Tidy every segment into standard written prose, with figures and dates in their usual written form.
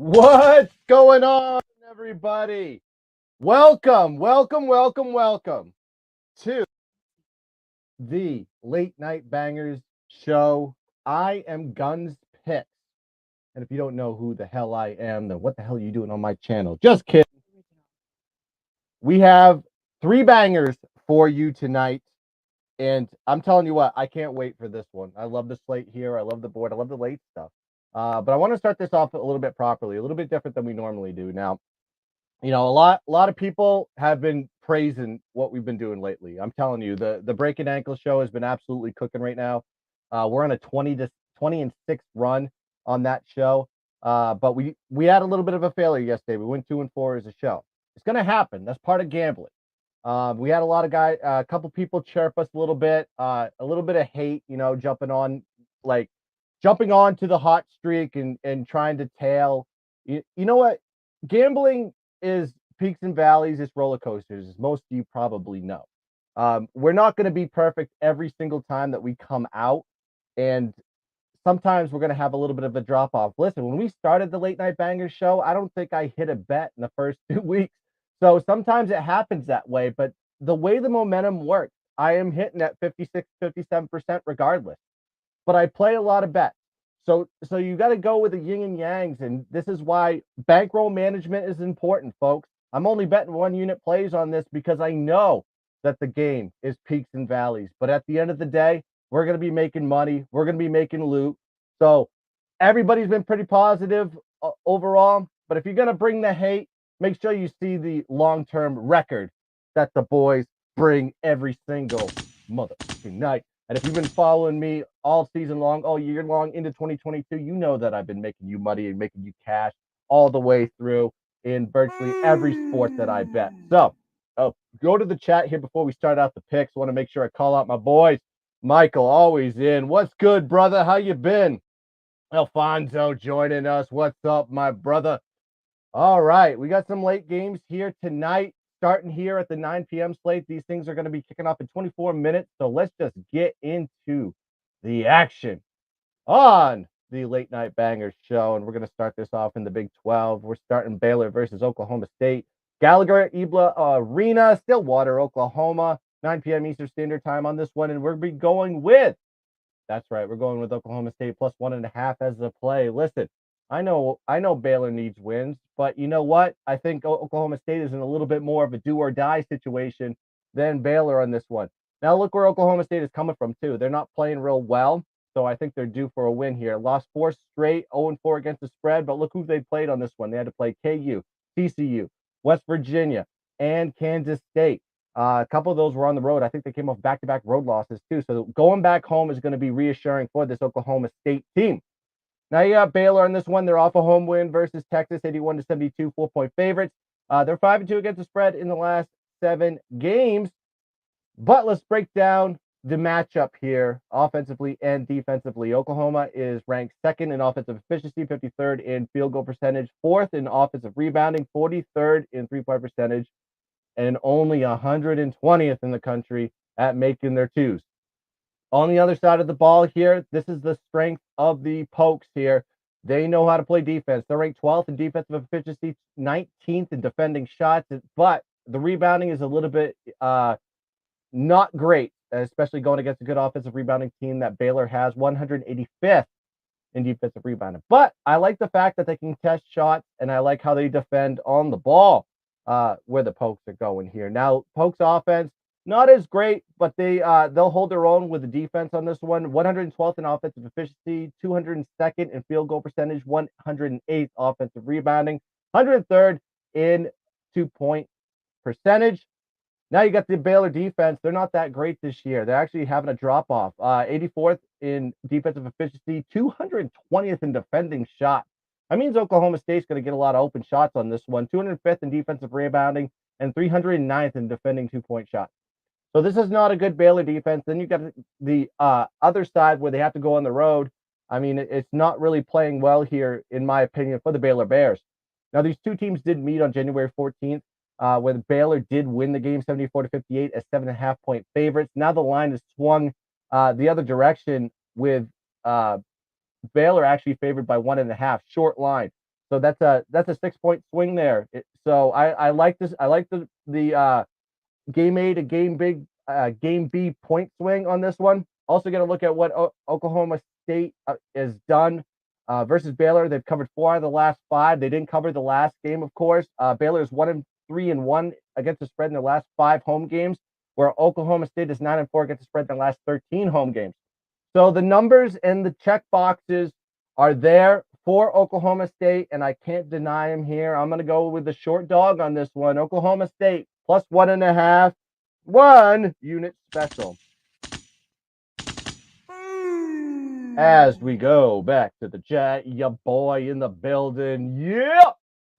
What's going on, everybody? Welcome to the Late Night Bangers show. I am GunzPicks. And if you don't know who the hell I am, then what the hell are you doing on my channel? Just kidding. We have three bangers for you tonight. And I'm telling you what, I can't wait for this one. I love the slate here. I love the board. I love the late stuff. But I want to start this off a little bit properly, a little bit different than we normally do. Now, a lot of people have been praising what we've been doing lately. I'm telling you, the Breaking Ankle show has been absolutely cooking right now. We're on a 20-6 run on that show. But we had a little bit of a failure yesterday. We went 2-4 as a show. It's gonna happen. That's part of gambling. We had a couple people chirp us a little bit of hate, like jumping on to the hot streak and trying to tail. You know what? Gambling is peaks and valleys, it's roller coasters, as most of you probably know. We're not going to be perfect every single time that we come out, and sometimes we're going to have a little bit of a drop off. Listen, when we started the Late Night Bangers show, I don't think I hit a bet in the first 2 weeks. So sometimes it happens that way, but the way the momentum works, I am hitting at 56, 57% regardless. But I play a lot of bets. So you got to go with the yin and yangs, and this is why bankroll management is important, folks. I'm only betting 1 unit plays on this because I know that the game is peaks and valleys. But at the end of the day, we're going to be making money. We're going to be making loot. So everybody's been pretty positive overall. But if you're going to bring the hate, make sure you see the long-term record that the boys bring every single motherfucking night. And if you've been following me all season long, all year long into 2022, you know that I've been making you money and making you cash all the way through in virtually every sport that I bet. So go to the chat here before we start out the picks. I want to make sure I call out my boys. Michael, always in. What's good, brother? How you been? Alfonso joining us. What's up, my brother? All right, we got some late games here tonight, starting here at the 9 p.m. slate. These things are going to be kicking off in 24 minutes, so let's just get into the action on the Late Night Bangers show, and we're going to start this off in the Big 12. We're starting Baylor versus Oklahoma State. Gallagher Ebla Arena, Stillwater, Oklahoma, 9 p.m. Eastern Standard Time on this one, and we're going to be going with, that's right, we're going with Oklahoma State plus 1.5 as the play. Listen, I know Baylor needs wins, but you know what? I think Oklahoma State is in a little bit more of a do or die situation than Baylor on this one. Now look where Oklahoma State is coming from too. They're not playing real well, so I think they're due for a win here. Lost 4 straight, 0-4 against the spread, but look who they played on this one. They had to play KU, TCU, West Virginia, and Kansas State. A couple of those were on the road. I think they came off back-to-back road losses too. So going back home is going to be reassuring for this Oklahoma State team. Now you got Baylor on this one. They're off a home win versus Texas, 81-72, 4-point favorites. They're 5-2 against the spread in the last 7 games. But let's break down the matchup here, offensively and defensively. Oklahoma is ranked 2nd in offensive efficiency, 53rd in field goal percentage, 4th in offensive rebounding, 43rd in three-point percentage, and only 120th in the country at making their twos. On the other side of the ball here, this is the strength of the Pokes here. They know how to play defense. They're ranked 12th in defensive efficiency, 19th in defending shots, but the rebounding is a little bit not great, especially going against a good offensive rebounding team that Baylor has, 185th in defensive rebounding. But I like the fact that they can test shots, and I like how they defend on the ball, where the Pokes are going here. Now, Pokes offense, not as great, but they'll hold their own with the defense on this one. 112th in offensive efficiency, 202nd in field goal percentage, 108th offensive rebounding, 103rd in 2-point percentage. Now you got the Baylor defense. They're not that great this year. They're actually having a drop off. 84th in defensive efficiency, 220th in defending shots. That means Oklahoma State's going to get a lot of open shots on this one. 205th in defensive rebounding and 309th in defending 2-point shots. So this is not a good Baylor defense. Then you got the other side where they have to go on the road. I mean, it's not really playing well here, in my opinion, for the Baylor Bears. Now, these two teams did meet on January 14th. When Baylor did win the game 74-58 as 7.5-point favorites. Now the line is swung the other direction with Baylor actually favored by 1.5, short line. So that's a 6-point swing there. So I like this. I like the game A to game B point swing on this one. Also, going to look at what Oklahoma State has done versus Baylor. They've covered 4 out of the last 5. They didn't cover the last game, of course. Baylor is 1-3-1 against the spread in their last 5 home games, where Oklahoma State is 9-4 against the spread in their last 13 home games. So the numbers and the check boxes are there for Oklahoma State, and I can't deny them here. I'm going to go with the short dog on this one. Oklahoma State plus 1.5, 1 unit special. As we go back to the chat, your boy in the building. Yeah,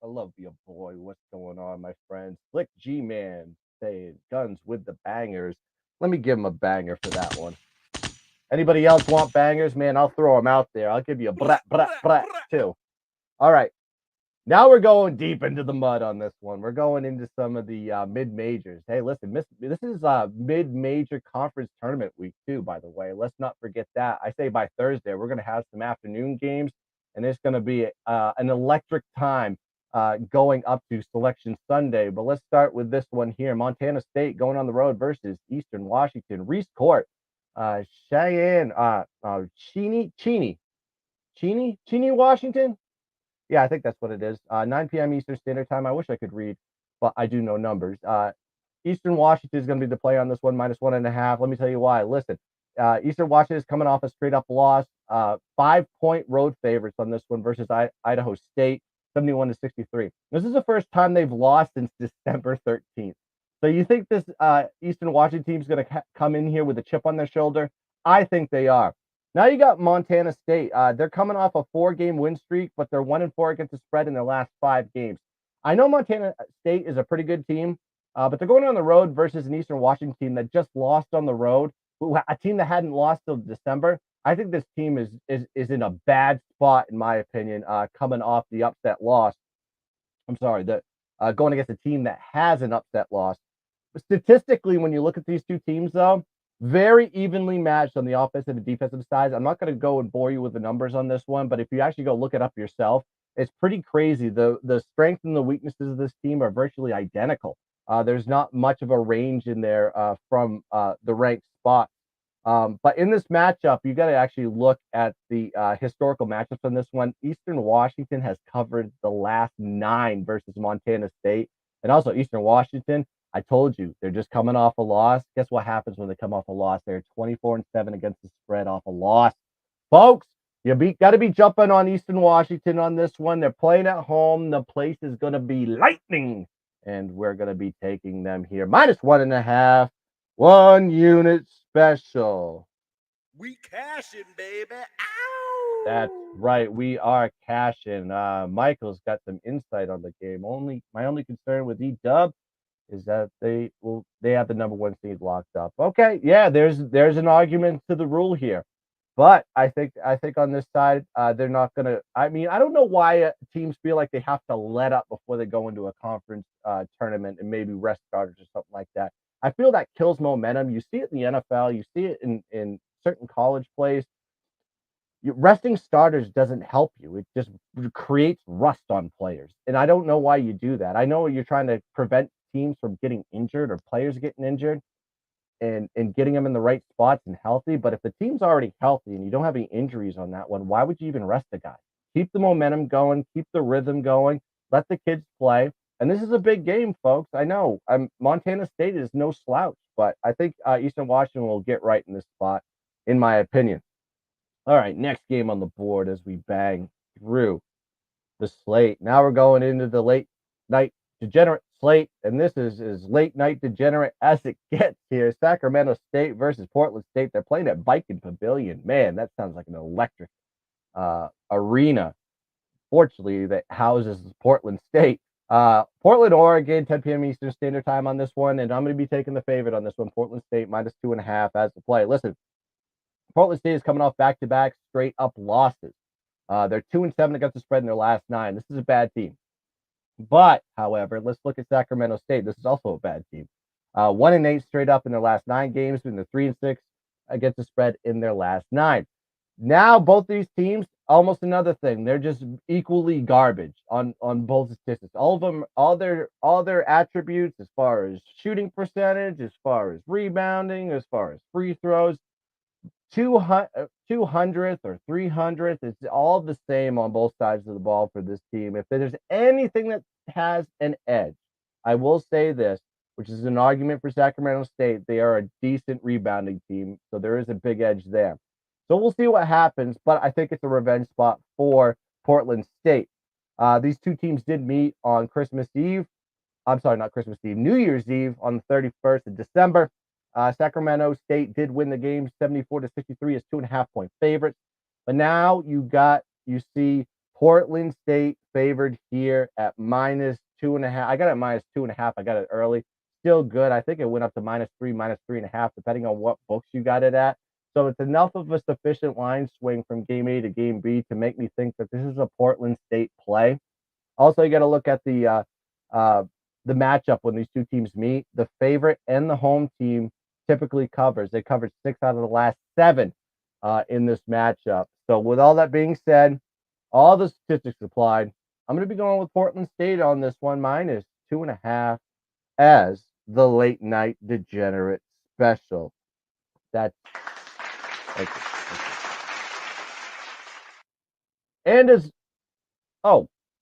I love your boy. What's going on, my friends? Slick G-Man saying guns with the bangers. Let me give him a banger for that one. Anybody else want bangers? Man, I'll throw them out there. I'll give you a brat, brat, brat, too. All right. Now we're going deep into the mud on this one. We're going into some of the mid-majors. Hey, listen, this is mid-major conference tournament week, too, by the way. Let's not forget that. I say by Thursday, we're going to have some afternoon games, and it's going to be an electric time going up to Selection Sunday. But let's start with this one here. Montana State going on the road versus Eastern Washington. Reese Court. Cheyenne, Cheney, Washington. Yeah, I think that's what it is. 9 p.m. Eastern Standard Time. I wish I could read, but I do know numbers. Eastern Washington is going to be the play on this one, minus 1.5. Let me tell you why. Listen, Eastern Washington is coming off a straight up loss. 5-point road favorites on this one versus Idaho State, 71-63. This is the first time they've lost since December 13th. So you think this Eastern Washington team is going to come in here with a chip on their shoulder? I think they are. Now you got Montana State. They're coming off a 4-game win streak, but they're 1-4 against the spread in their last 5 games. I know Montana State is a pretty good team, but they're going on the road versus an Eastern Washington team that just lost on the road, a team that hadn't lost till December. I think this team is in a bad spot, in my opinion, coming off the upset loss. I'm sorry, going against a team that has an upset loss. Statistically, when you look at these two teams, though, very evenly matched on the offensive and defensive side. I'm not going to go and bore you with the numbers on this one, but if you actually go look it up yourself, it's pretty crazy. The strengths and the weaknesses of this team are virtually identical. There's not much of a range in there from the ranked spot. But in this matchup, you got to actually look at the historical matchups on this one. Eastern Washington has covered the last 9 versus Montana State, and also Eastern Washington. I told you, they're just coming off a loss. Guess what happens when they come off a loss? They're 24-7 against the spread off a loss. Folks, you got to be jumping on Eastern Washington on this one. They're playing at home. The place is going to be lightning, and we're going to be taking them here. Minus 1.5, 1 unit special. We cashing, baby. Ow! That's right. We are cashing. Michael's got some insight on the game. My only concern with E-Dub is that they have the number 1 seed locked up. Okay, yeah, there's an argument to the rule here, but I think on this side they're not gonna. I mean, I don't know why teams feel like they have to let up before they go into a conference tournament and maybe rest starters or something like that. I feel that kills momentum. You see it in the NFL. You see it in certain college plays. Resting starters doesn't help you. It just creates rust on players. And I don't know why you do that. I know you're trying to prevent teams from getting injured or players getting injured and getting them in the right spots and healthy. But if the team's already healthy and you don't have any injuries on that one, why would you even rest a guy? Keep the momentum going, keep the rhythm going, let the kids play. And this is a big game, folks. I know Montana State is no slouch, but I think Eastern Washington will get right in this spot, in my opinion. All right, next game on the board as we bang through the slate. Now we're going into the late night degenerate slate, and this is as late night degenerate as it gets here. Sacramento State versus Portland State. They're playing at Viking Pavilion. Man, that sounds like an electric arena. Fortunately, that houses Portland State. Portland, Oregon, 10 p.m. Eastern Standard Time on this one, and I'm going to be taking the favorite on this one. Portland State minus 2.5 as the play. Listen, Portland State is coming off back-to-back straight-up losses. They're 2-7 against the spread in their last 9. This is a bad team. But, however, let's look at Sacramento State. This is also a bad team. 1-8 straight up in their last 9 games, and they're 3-6 against the spread in their last 9. Now both these teams, almost another thing. They're just equally garbage on both statistics. All of them, all their attributes as far as shooting percentage, as far as rebounding, as far as free throws, 200th or 300th. It's all the same on both sides of the ball for this team. If there's anything that has an edge, I will say this, which is an argument for Sacramento State. They are a decent rebounding team, so there is a big edge there. So we'll see what happens, but I think it's a revenge spot for Portland State. These two teams did meet on Christmas Eve. I'm sorry, not Christmas Eve, New Year's Eve on the 31st of December. Sacramento State did win the game 74-63 as 2.5-point favorites. But now you see Portland State favored here at -2.5. I got it at -2.5. I got it early. Still good. I think it went up to -3, -3.5, depending on what books you got it at. So it's enough of a sufficient line swing from game A to game B to make me think that this is a Portland State play. Also, you got to look at the matchup when these two teams meet. The favorite and the home team typically covers. They covered 6 out of the last 7 in this matchup. So with all that being said, all the statistics applied, I'm going to be going with Portland State on this one, -2.5 as the late night degenerate special. That's thank you. And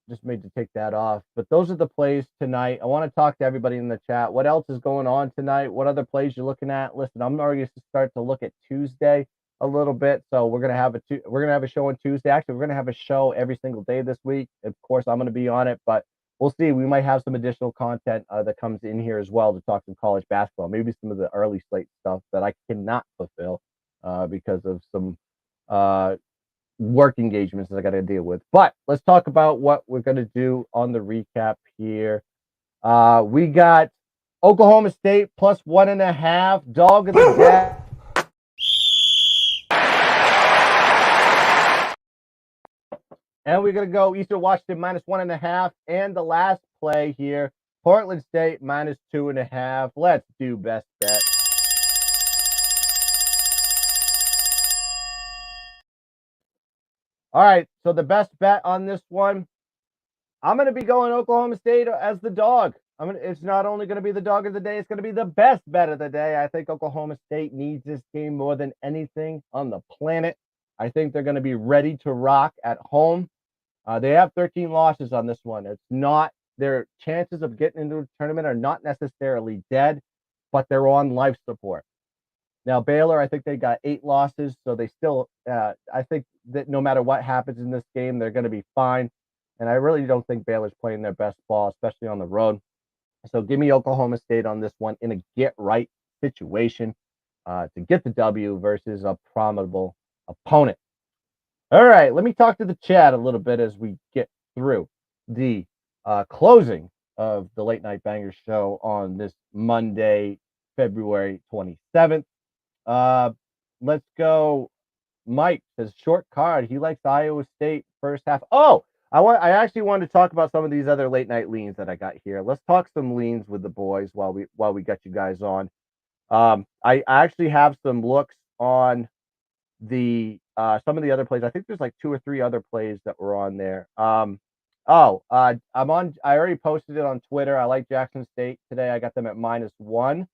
just made to take that off. But those are the plays tonight. I want to talk to everybody in the chat. What else is going on tonight? What other plays you're looking at? Listen, I'm already going to start to look at Tuesday a little bit. So we're gonna have a show on Tuesday. Actually, we're gonna have a show every single day this week. Of course, I'm gonna be on it, but we'll see. We might have some additional content that comes in here as well to talk some college basketball. Maybe some of the early slate stuff that I cannot fulfill because of some work engagements that I got to deal with. But let's talk about what we're going to do on the recap here. We got Oklahoma State +1.5, dog of the day. And we're going to go Eastern Washington -1.5. And the last play here, Portland State -2.5. Let's do best bet. All right, so the best bet on this one, I'm going to be going Oklahoma State as the dog. It's not only going to be the dog of the day, it's going to be the best bet of the day. I think Oklahoma State needs this game more than anything on the planet. I think they're going to be ready to rock at home. They have 13 losses on this one. It's not their chances of getting into the tournament are not necessarily dead, but they're on life support. Now, Baylor, I think they got 8 losses, so they still, I think that no matter what happens in this game, they're going to be fine. And I really don't think Baylor's playing their best ball, especially on the road. So give me Oklahoma State on this one in a get-right situation to get the W versus a formidable opponent. All right, let me talk to the chat a little bit as we get through the closing of the Late Night Bangers show on this Monday, February 27th. Let's go. Mike says short card. He likes Iowa State first half. Oh, I actually wanted to talk about some of these other late night leans that I got here. Let's talk some leans with the boys while we got you guys on. I actually have some looks on the some of the other plays. I think there's like 2 or 3 other plays that were on there. I already posted it on Twitter. I like Jackson State today. I got them at -1.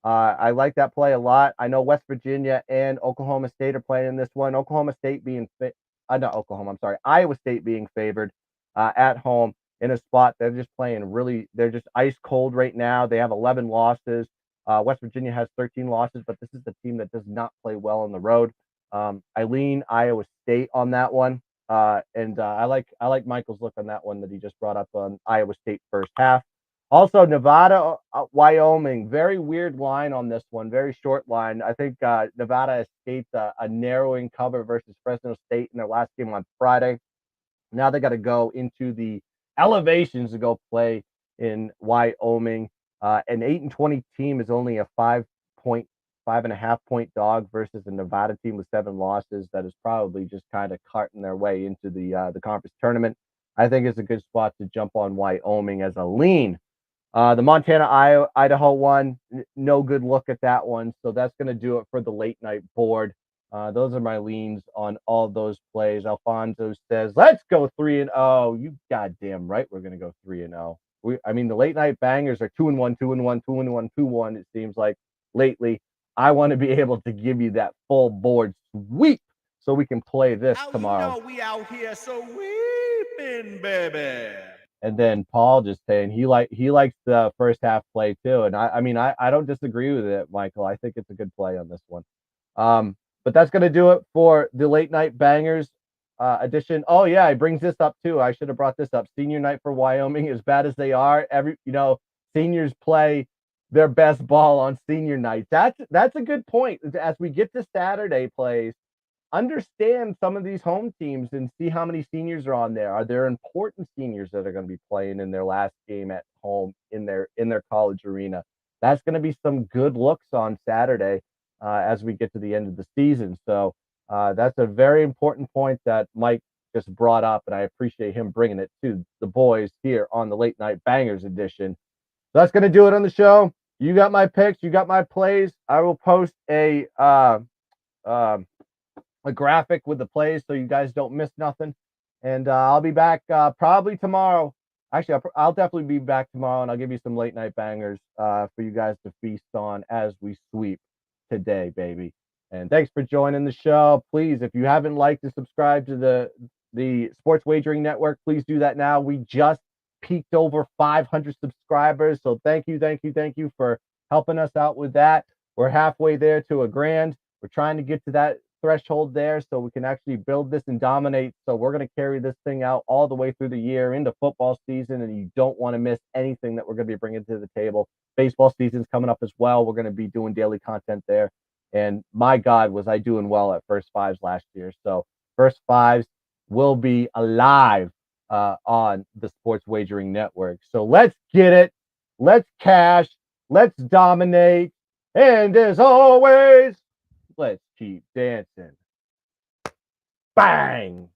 I like that play a lot. I know West Virginia and Oklahoma State are playing in this one. Iowa State being favored at home in a spot. They're just playing they're just ice cold right now. They have 11 losses. West Virginia has 13 losses, but this is the team that does not play well on the road. I lean Iowa State on that one. And I like Michael's look on that one that he just brought up on Iowa State first half. Also, Nevada, Wyoming, very weird line on this one, very short line. I think Nevada escaped a narrowing cover versus Fresno State in their last game on Friday. Now they got to go into the elevations to go play in Wyoming. An 8-20 team is only a 5.5 point dog versus a Nevada team with 7 losses that is probably just kind of carting their way into the conference tournament. I think it's a good spot to jump on Wyoming as a lean. The Montana-Idaho one, no good look at that one. So that's going to do it for the late night board. Those are my leans on all those plays. Alfonso says, "Let's go 3-0." You goddamn right, we're gonna go 3-0. I mean, the late night bangers are 2-1, 2-1, 2-1, 2-1. It seems like lately. I want to be able to give you that full board sweep so we can play this tomorrow. You know we out here so weeping, baby. And then Paul just saying he likes the first half play too. And I mean I don't disagree with it, Michael. I think it's a good play on this one. But that's gonna do it for the late night bangers edition. Oh yeah, he brings this up too. I should have brought this up. Senior night for Wyoming, as bad as they are, seniors play their best ball on senior night. That's a good point. As we get to Saturday plays, understand some of these home teams and see how many seniors are on there. Are there important seniors that are going to be playing in their last game at home in their college arena? That's going to be some good looks on Saturday as we get to the end of the season. So that's a very important point that Mike just brought up, and I appreciate him bringing it to the boys here on the Late Night Bangers edition. So that's going to do it on the show. You got my picks. You got my plays. I will post a graphic with the plays so you guys don't miss nothing. And I'll be back probably tomorrow. Actually, I'll definitely be back tomorrow, and I'll give you some late night bangers for you guys to feast on as we sweep today, baby. And thanks for joining the show. Please, if you haven't liked and subscribed to the Sports Wagering Network, please do that now. We just peaked over 500 subscribers, so thank you for helping us out with that. We're halfway there to a grand. We're trying to get to that threshold there so we can actually build this and dominate. So we're going to carry this thing out all the way through the year into football season, and you don't want to miss anything that we're going to be bringing to the table. Baseball season's coming up as well. We're going to be doing daily content there. And my God, was I doing well at First Fives last year. So First Fives will be alive on the Sports Wagering Network. So let's get it. Let's cash. Let's dominate. And as always, let's keep dancing. Bang!